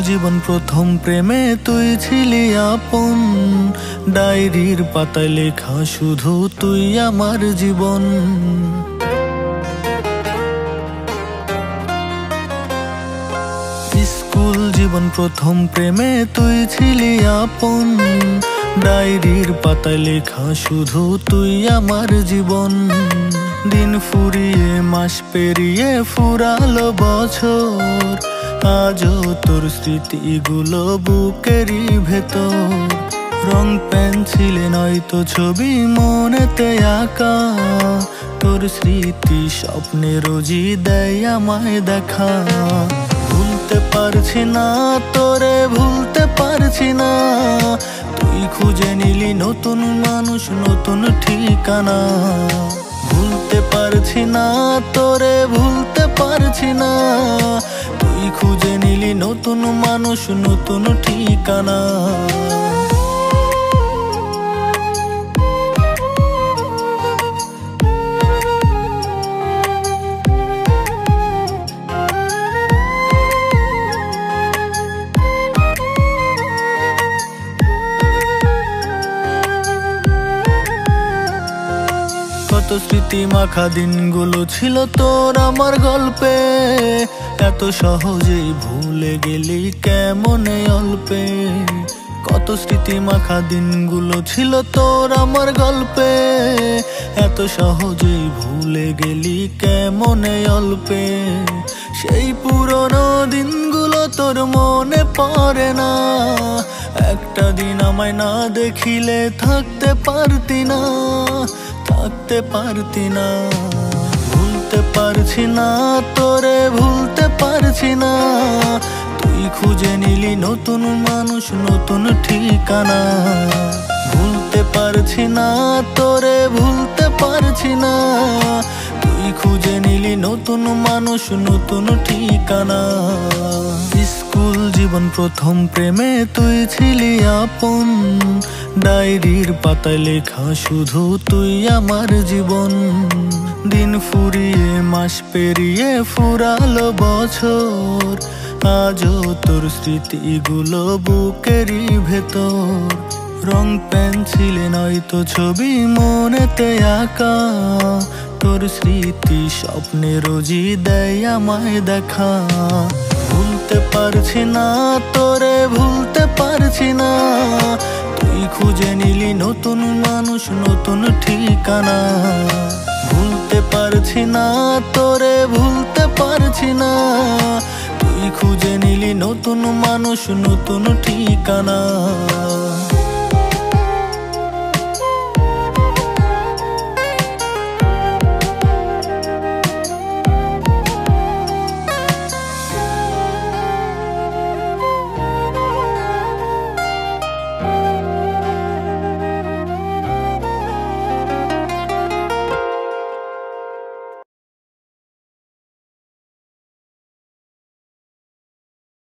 জীবন প্রথম প্রেমে তুই ছিলি আপন, ডায়েরির পাতায় লেখা শুধু তুই আমার জীবন। স্কুল জীবন প্রথম প্রেমে তুই ছিলি আপন, ডায়েরির পাতায় লেখা শুধু তুই আমার জীবন। দিন ফুরিয়ে মাস পেরিয়ে ফুরালো বছর, আজও তোর স্মৃতিগুলো বুকেরই ভেতর। রং পেন্সিলে নয়তো ছবি মনেতে আঁকা, তোর স্মৃতি স্বপ্নে রোজই দেয় আমায় দেখা। ভুলতে পারছি না তোরে, ভুলতে পারছি না, তুই খুঁজে নিলি নতুন মানুষ নতুন ঠিকানা। ভুলতে পারছি না তোরে, ভুলতে পারছি না, তুই খুঁজে নিলি নতুন মানুষ নতুন ঠিকানা। কত স্মৃতি মাখা দিনগুলো ছিল তোর আমার গল্পে, এত সহজেই ভুলে গেলি কেমনে অল্পে। কত স্মৃতি মাখা দিনগুলো ছিল তোর আমার গল্পে, এত সহজেই ভুলে গেলি কেমনে অল্পে। সেই পুরনো দিনগুলো তোর মনে পড়ে না, একটা দিন আমায় না দেখিলে থাকতে পারতি না, থাকতে পারতি না। ভুলতে পারছি না তোরে, ভুলতে পারছি না, তুই খুঁজে নিলি নতুন মানুষ নতুন ঠিকানা। ভুলতে পারছি না তোরে, ভুলতে পারছি না, তুই খুঁজে নিলি নতুন মানুষ নতুন ঠিকানা। স্কুল জীবন প্রথম প্রেমে তুই ছিলি আপন, ডায়েরির পাতায় লেখা শুধু তুই আমার জীবন। দিন ফুরিয়ে মাস পেরিয়ে ফুরালো বছর, আজও তোর স্মৃতিগুলো বুকেরই ভেতর। রং পেন্সিলে নয়তো ছবি মনেতে আঁকা, তোর স্মৃতি স্বপ্নে রোজই দেয় আমায় দেখা। ভুলতে পারছি না তোরে, ভুলতে পারছি না, তুই খুঁজে নিলি নতুন মানুষ নতুন ঠিকানা। ভুলতে পারছি না তোরে, ভুলতে পারছি না, তুই খুঁজে নিলি নতুন মানুষ নতুন ঠিকানা।